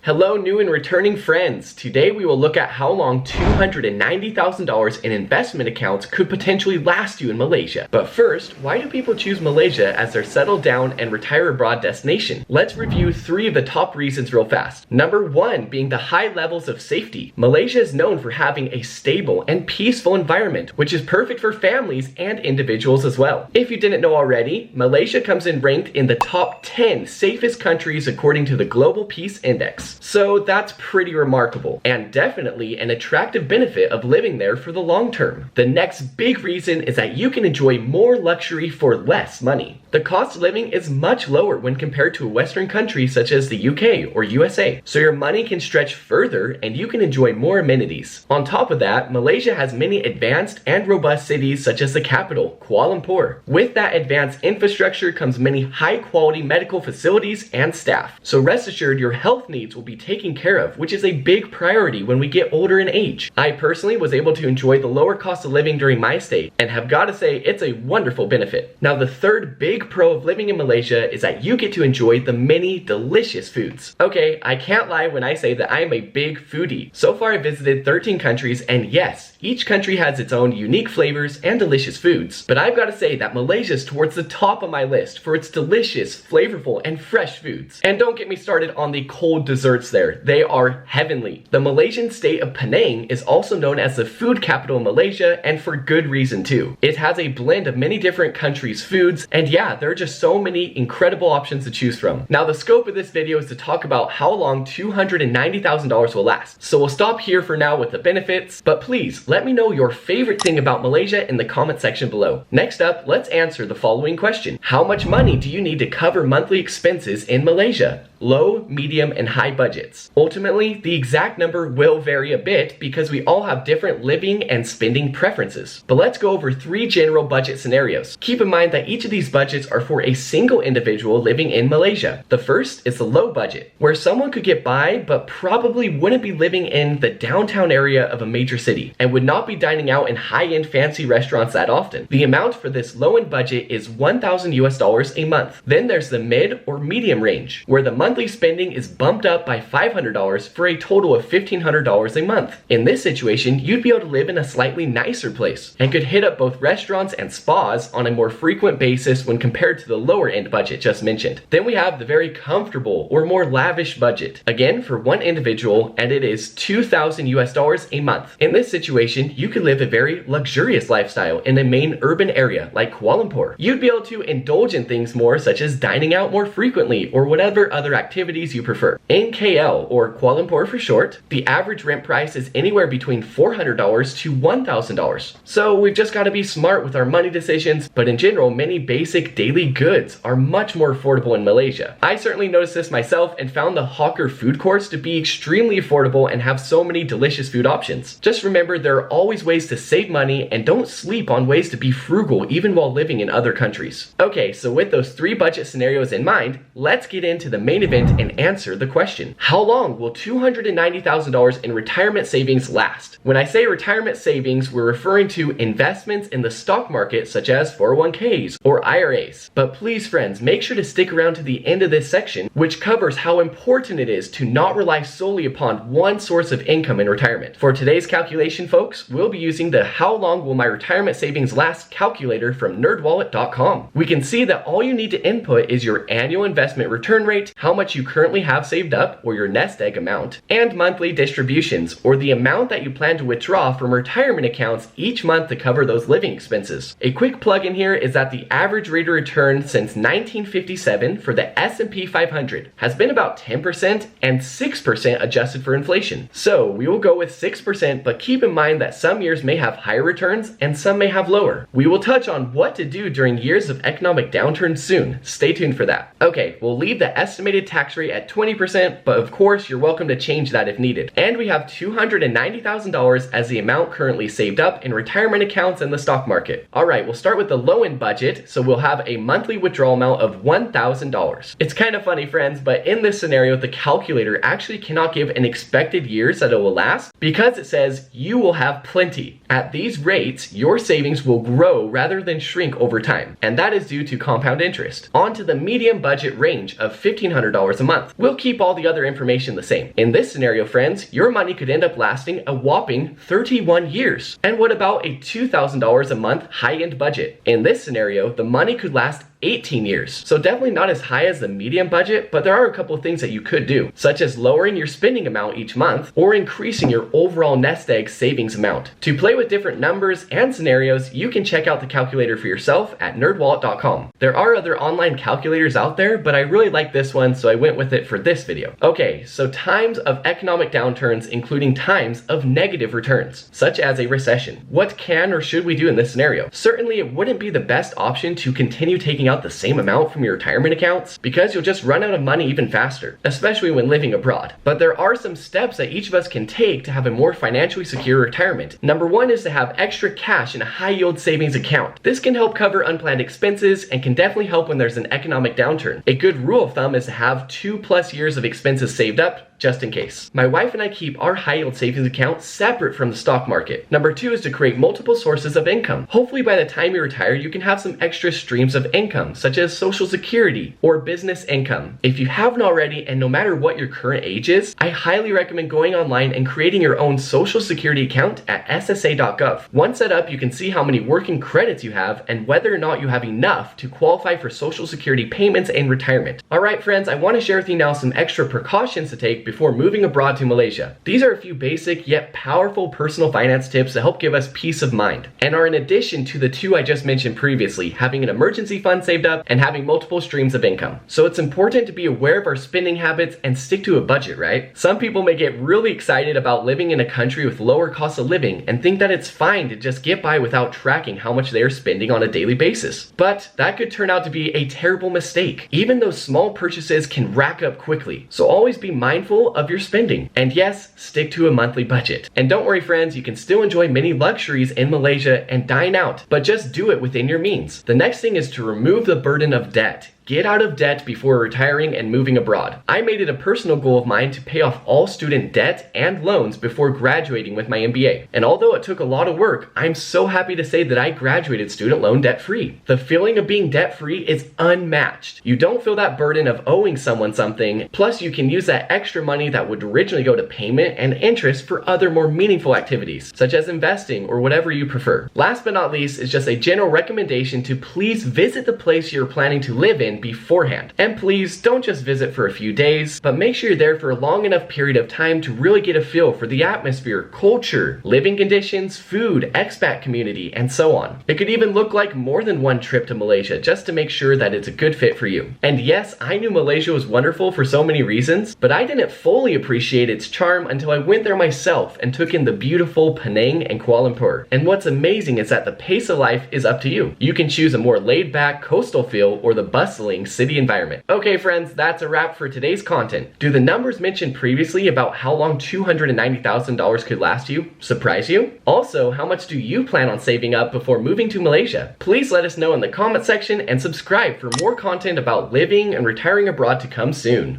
Hello new and returning friends. Today we will look at how long $290,000 in investment accounts could potentially last you in Malaysia. But first, why do people choose Malaysia as their settle down and retire abroad destination? Let's review 3 of the top reasons real fast. Number 1 being the high levels of safety. Malaysia is known for having a stable and peaceful environment, which is perfect for families and individuals as well. If you didn't know already, Malaysia comes in ranked in the top 10 safest countries according to the Global Peace Index. So that's pretty remarkable and definitely an attractive benefit of living there for the long term. The next big reason is that you can enjoy more luxury for less money. The cost of living is much lower when compared to a Western country such as the UK or USA, so your money can stretch further and you can enjoy more amenities. On top of that, Malaysia has many advanced and robust cities such as the capital, Kuala Lumpur. With that advanced infrastructure comes many high quality medical facilities and staff. So rest assured your health needs will be taken care of, which is a big priority when we get older in age. I personally was able to enjoy the lower cost of living during my stay and have got to say it's a wonderful benefit. Now the third big pro of living in Malaysia is that you get to enjoy the many delicious foods. Okay, I can't lie when I say that I am a big foodie. So far I visited 13 countries and yes, each country has its own unique flavors and delicious foods. But I've got to say that Malaysia is towards the top of my list for its delicious, flavorful, and fresh foods. And don't get me started on the cold desserts there. They are heavenly. The Malaysian state of Penang is also known as the food capital of Malaysia, and for good reason too. It has a blend of many different countries' foods, and yeah, there are just so many incredible options to choose from. Now the scope of this video is to talk about how long $290,000 will last. So we'll stop here for now with the benefits, but please let me know your favorite thing about Malaysia in the comment section below. Next up, let's answer the following question. How much money do you need to cover monthly expenses in Malaysia? Low, medium, and high budgets. Ultimately, the exact number will vary a bit because we all have different living and spending preferences. But let's go over 3 general budget scenarios. Keep in mind that each of these budgets are for a single individual living in Malaysia. The first is the low budget, where someone could get by but probably wouldn't be living in the downtown area of a major city and would not be dining out in high-end fancy restaurants that often. The amount for this low-end budget is $1,000 a month. Then there's the mid or medium range, where the monthly spending is bumped up by $500 for a total of $1,500 a month. In this situation, you'd be able to live in a slightly nicer place and could hit up both restaurants and spas on a more frequent basis when compared to the lower end budget just mentioned. Then we have the very comfortable or more lavish budget, again for one individual, and it is $2,000 a month. In this situation, you could live a very luxurious lifestyle in a main urban area like Kuala Lumpur. You'd be able to indulge in things more such as dining out more frequently or whatever other activities you prefer. In KL, or Kuala Lumpur for short, the average rent price is anywhere between $400 to $1,000. So we've just got to be smart with our money decisions, but in general, many basic daily goods are much more affordable in Malaysia. I certainly noticed this myself and found the hawker food courts to be extremely affordable and have so many delicious food options. Just remember, there are always ways to save money and don't sleep on ways to be frugal even while living in other countries. Okay, so with those 3 budget scenarios in mind, let's get into the main event and answer the question. How long will $290,000 in retirement savings last? When I say retirement savings, we're referring to investments in the stock market such as 401ks or IRAs. But please friends, make sure to stick around to the end of this section, which covers how important it is to not rely solely upon one source of income in retirement. For today's calculation folks, we'll be using the How Long Will My Retirement Savings Last calculator from nerdwallet.com. We can see that all you need to input is your annual investment return rate, how much you currently have saved up or your nest egg amount, and monthly distributions or the amount that you plan to withdraw from retirement accounts each month to cover those living expenses. A quick plug in here is that the average rate of return since 1957 for the S&P 500 has been about 10% and 6% adjusted for inflation. So we will go with 6%, but keep in mind that some years may have higher returns and some may have lower. We will touch on what to do during years of economic downturn soon. Stay tuned for that. Okay, we'll leave the estimated tax rate at 20%, but of course you're welcome to change that if needed. And we have $290,000 as the amount currently saved up in retirement accounts in the stock market. Alright, we'll start with the low end budget, so we'll have a monthly withdrawal amount of $1,000. It's kind of funny friends, but in this scenario the calculator actually cannot give an expected years that it will last because it says you will have plenty. At these rates, your savings will grow rather than shrink over time, and that is due to compound interest. On to the medium budget range of $1,500 a month. We'll keep all the other information the same. In this scenario, friends, your money could end up lasting a whopping 31 years. And what about a $2,000 a month high-end budget? In this scenario, the money could last 18 years. So definitely not as high as the medium budget, but there are a couple of things that you could do, such as lowering your spending amount each month or increasing your overall nest egg savings amount. To play with different numbers and scenarios, you can check out the calculator for yourself at nerdwallet.com. There are other online calculators out there, but I really like this one, so I went with it for this video. Okay, so times of economic downturns, including times of negative returns, such as a recession. What can or should we do in this scenario? Certainly, it wouldn't be the best option to continue taking out the same amount from your retirement accounts, because you'll just run out of money even faster, especially when living abroad. But there are some steps that each of us can take to have a more financially secure retirement. Number one is to have extra cash in a high yield savings account. This can help cover unplanned expenses and can definitely help when there's an economic downturn. A good rule of thumb is to have 2+ years of expenses saved up just in case. My wife and I keep our high yield savings account separate from the stock market. Number two is to create multiple sources of income. Hopefully by the time you retire, you can have some extra streams of income, such as Social Security or business income. If you haven't already, and no matter what your current age is, I highly recommend going online and creating your own Social Security account at ssa.gov. Once set up, you can see how many working credits you have and whether or not you have enough to qualify for Social Security payments and retirement. Alright friends, I want to share with you now some extra precautions to take before moving abroad to Malaysia. These are a few basic yet powerful personal finance tips that help give us peace of mind, and are in addition to the two I just mentioned previously, having an emergency fund saved up and having multiple streams of income. So it's important to be aware of our spending habits and stick to a budget, right? Some people may get really excited about living in a country with lower cost of living and think that it's fine to just get by without tracking how much they are spending on a daily basis. But that could turn out to be a terrible mistake. Even those small purchases can rack up quickly. So always be mindful of your spending. And yes, stick to a monthly budget. And don't worry friends, you can still enjoy many luxuries in Malaysia and dine out, but just do it within your means. The next thing is to remove the burden of debt. Get out of debt before retiring and moving abroad. I made it a personal goal of mine to pay off all student debt and loans before graduating with my MBA. And although it took a lot of work, I'm so happy to say that I graduated student loan debt free. The feeling of being debt free is unmatched. You don't feel that burden of owing someone something, plus you can use that extra money that would originally go to payment and interest for other more meaningful activities, such as investing or whatever you prefer. Last but not least is just a general recommendation to please visit the place you're planning to live in beforehand. And please don't just visit for a few days, but make sure you're there for a long enough period of time to really get a feel for the atmosphere, culture, living conditions, food, expat community, and so on. It could even look like more than one trip to Malaysia just to make sure that it's a good fit for you. And yes, I knew Malaysia was wonderful for so many reasons, but I didn't fully appreciate its charm until I went there myself and took in the beautiful Penang and Kuala Lumpur. And what's amazing is that the pace of life is up to you. You can choose a more laid-back coastal feel or the bustling city environment. Okay friends, that's a wrap for today's content. Do the numbers mentioned previously about how long $290,000 could last you surprise you? Also, how much do you plan on saving up before moving to Malaysia? Please let us know in the comment section and subscribe for more content about living and retiring abroad to come soon.